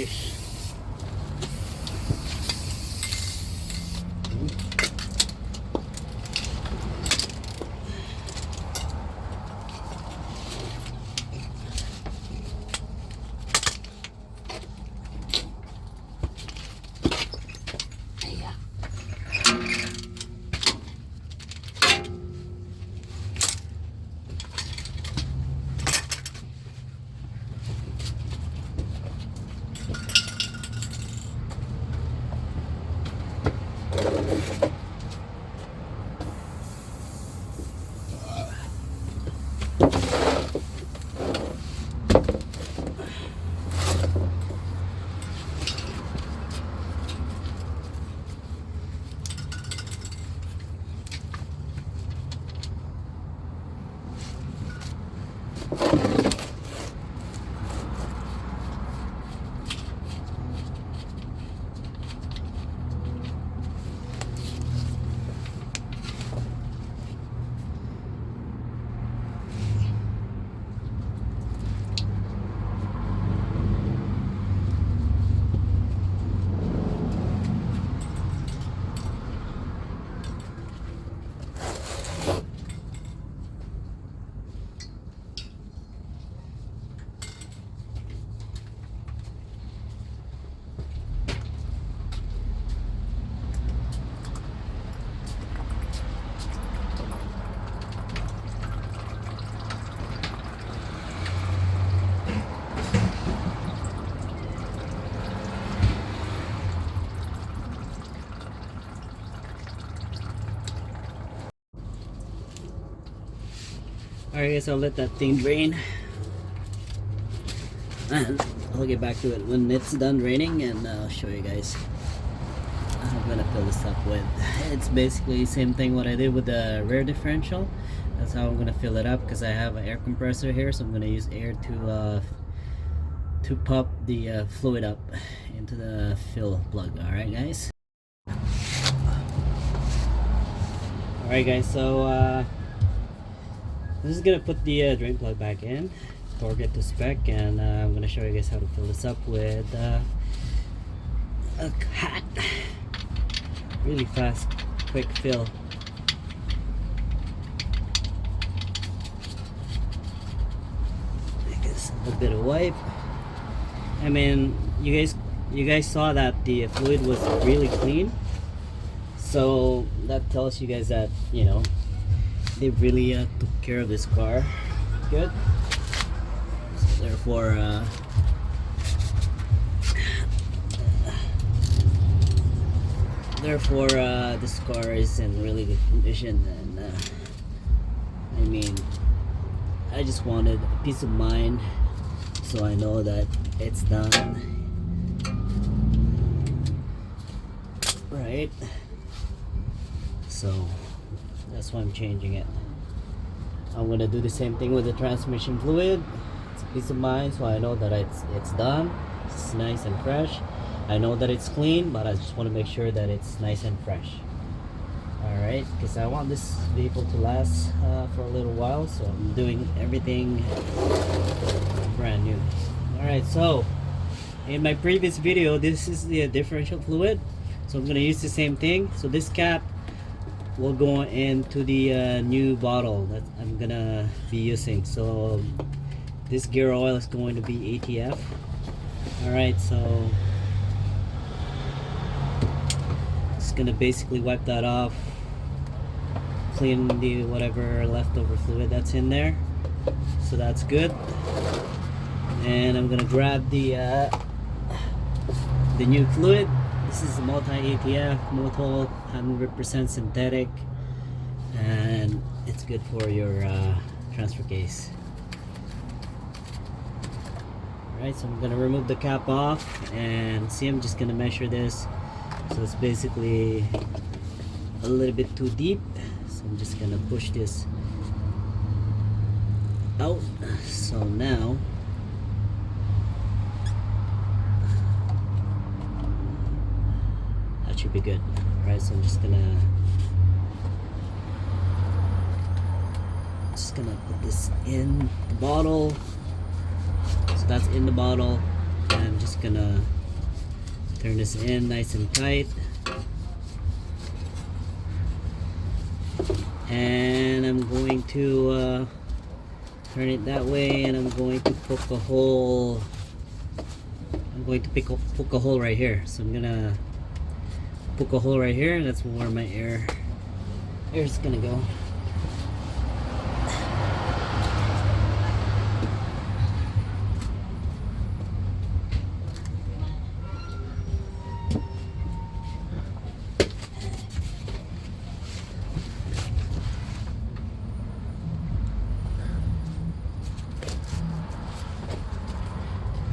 fish. Alright guys, I'll let that thing drain and I'll get back to it when it's done draining, and I'll show you guys. I'm gonna fill this up with, it's basically the same thing what I did with the rear differential. That's how I'm gonna fill it up, because I have an air compressor here, so I'm gonna use air to pump the fluid up into the fill plug. Alright guys. Alright guys, so this is gonna put the drain plug back in, torque it to spec, and I'm gonna show you guys how to fill this up with a hat. Really fast, quick fill. I guess a bit of wipe. I mean, you guys saw that the fluid was really clean, so that tells you guys that, you know, they really took care of this car good. So therefore this car is in really good condition, and I mean, I just wanted a peace of mind, so I know that it's done right. So that's why I'm changing it. I'm gonna do the same thing with the transmission fluid. It's a peace of mind, so I know that it's done. It's nice and fresh. I know that it's clean, but I just want to make sure that it's nice and fresh. Alright, because I want this vehicle to last for a little while, so I'm doing everything brand new. Alright, so in my previous video, this is the differential fluid, so I'm gonna use the same thing. So this cap will go into the new bottle that I'm gonna be using. So this gear oil is going to be ATF. Alright, so just gonna basically wipe that off, clean the whatever leftover fluid that's in there, so that's good. And I'm gonna grab the new fluid. This is a multi-ATF, multiple 100% synthetic, and it's good for your transfer case. Alright, so I'm gonna remove the cap off, and see, I'm just gonna measure this. So it's basically a little bit too deep, so I'm just gonna push this out. So now that should be good. Alright, so I'm just gonna put this in the bottle. So that's in the bottle. I'm just gonna turn this in nice and tight, and I'm going to turn it that way, and I'm going to poke a hole. I'm going to poke a hole right here. So I'm gonna poke a hole right here, and that's where my air is gonna go.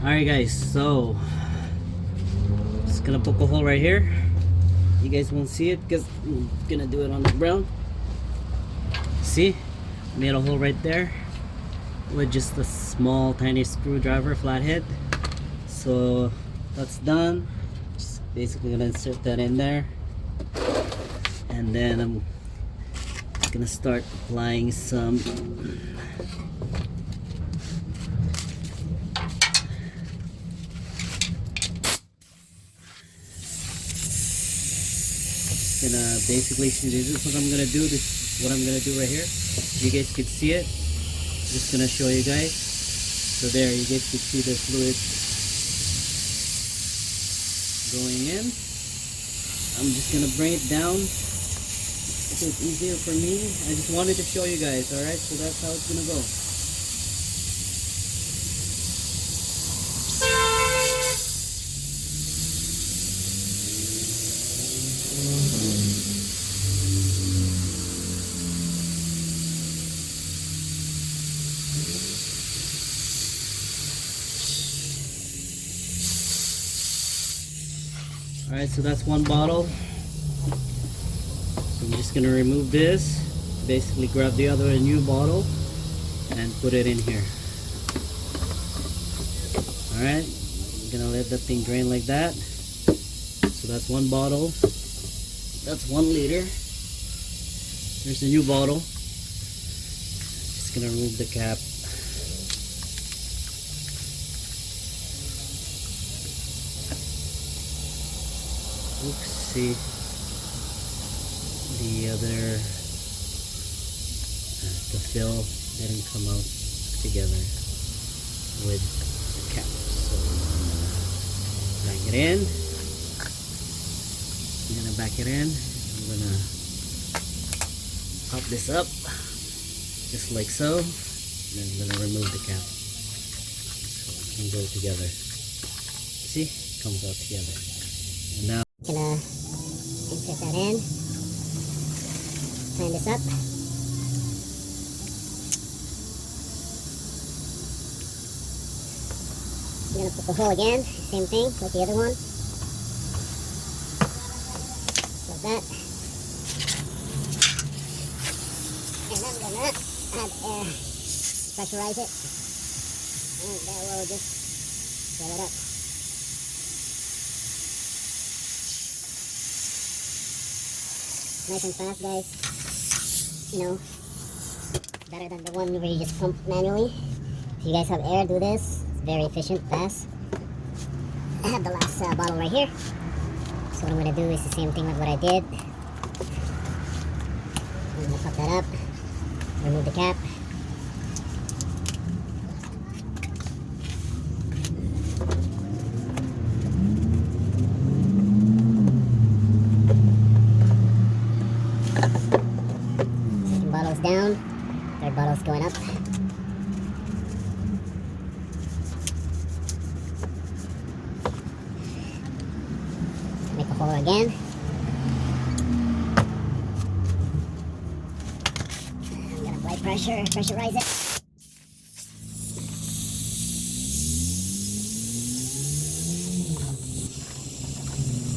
Alright guys, so just gonna poke a hole right here. You guys won't see it because I'm gonna do it on the ground. See, made a hole right there with just a small tiny screwdriver flathead. So that's done. Just basically gonna insert that in there, and then I'm gonna start applying some gonna basically see, this is what I'm gonna do. This is what I'm gonna do right here. You guys can see it. Just gonna show you guys. So there, you guys can see the fluid going in. I'm just gonna bring it down so it's easier for me. I just wanted to show you guys. All right, so that's how it's gonna go. Alright, so that's one bottle. So I'm just gonna remove this, basically grab the other new bottle and put it in here. Alright, I'm gonna let that thing drain like that. So that's one bottle. That's 1 liter. There's a new bottle. Just gonna remove the cap. Oopsie, the other, the fill didn't come out together with the cap, so I'm gonna bang it in. I'm gonna back it in. I'm gonna pop this up just like so, and I'm gonna remove the cap so it can go together. See, it comes out together. And now gonna insert that in, turn this up, I'm gonna poke a hole again, same thing like the other one, like that, and I'm gonna add air, pressurize it, and that will just fill it up. Nice and fast, guys. You know, better than the one where you just pump manually. If you guys have air, do this. It's very efficient, fast. I have the last bottle right here. So what I'm gonna do is the same thing with what I did. I'm gonna pop that up, remove the cap. Bottles down, third bottle's going up. Make a hole again. I'm gonna apply pressure, pressurize it.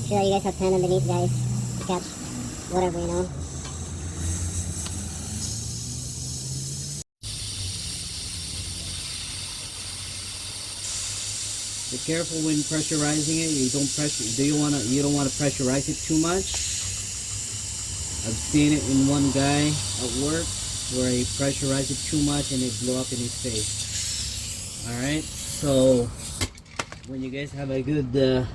Sure that you guys have pen underneath, guys, to catch whatever, you know. be careful when pressurizing it. You don't want to pressurize it too much. I've seen it in one guy at work where he pressurized it too much and it blew up in his face. Alright, so when you guys have a good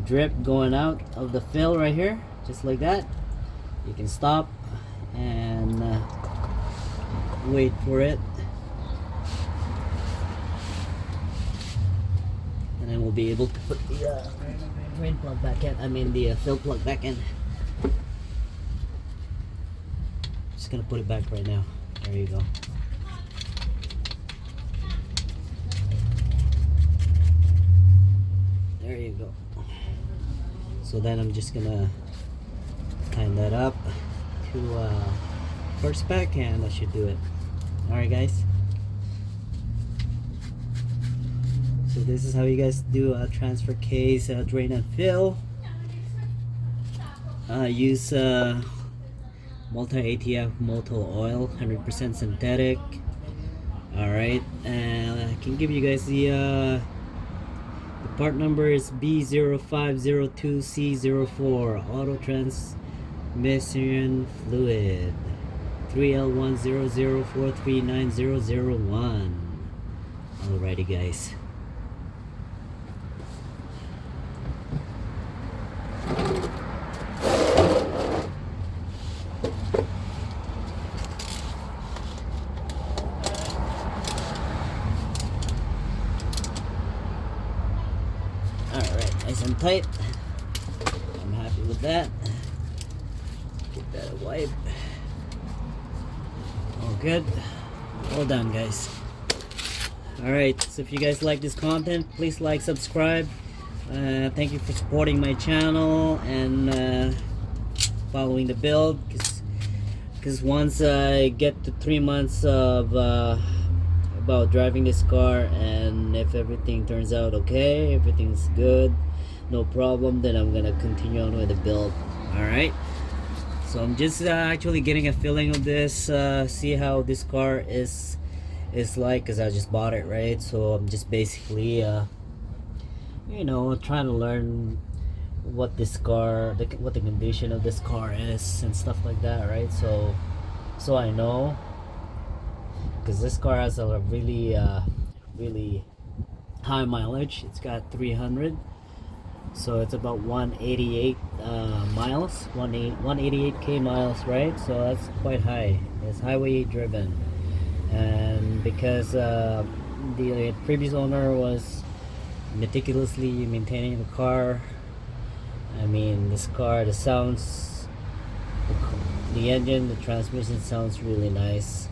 drip going out of the fill right here, just like that, you can stop and wait for it, and then we'll be able to put the drain plug back in. I mean the fill plug back in. Just gonna put it back right now. There you go. There you go. So then I'm just gonna time that up to first spec, and that should do it. Alright guys, so this is how you guys do a transfer case drain and fill. Use multi ATF motor oil, 100% synthetic. Alright, I can give you guys the part number is B0502C04, auto transmission fluid, 3L100439001. Alrighty guys. Alright, nice and tight. I'm happy with that. Give that a wipe. All good. All done, guys. Alright, so if you guys like this content, please like, subscribe. Thank you for supporting my channel and following the build, because once I get to 3 months of about driving this car, and if everything turns out okay, everything's good, no problem, then I'm gonna continue on with the build. Alright, so I'm just actually getting a feeling of this, see how this car is like, because I just bought it, right? So I'm just basically you know, trying to learn what this car, what the condition of this car is and stuff like that, right? So I know, because this car has a really really high mileage. It's got 300, so it's about 188 miles, 188k miles, right? So that's quite high. It's highway driven, and because the previous owner was meticulously maintaining the car. I mean, this car, the sounds, the engine, the transmission sounds really nice.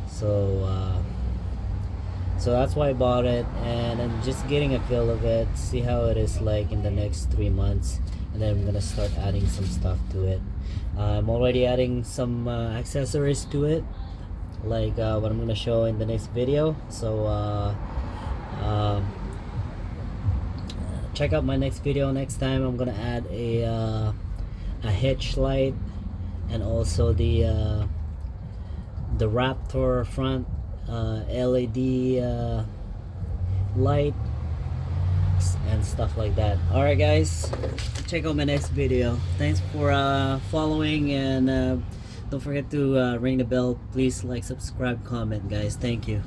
So so that's why I bought it, and I'm just getting a feel of it, see how it is like in the next 3 months, and then I'm gonna start adding some stuff to it. I'm already adding some accessories to it, like what I'm gonna show in the next video. So check out my next video next time. I'm gonna add a hitch light, and also the Raptor front LED light and stuff like that. Alright guys, check out my next video. Thanks for following, and don't forget to ring the bell. Please like, subscribe, comment, guys. Thank you.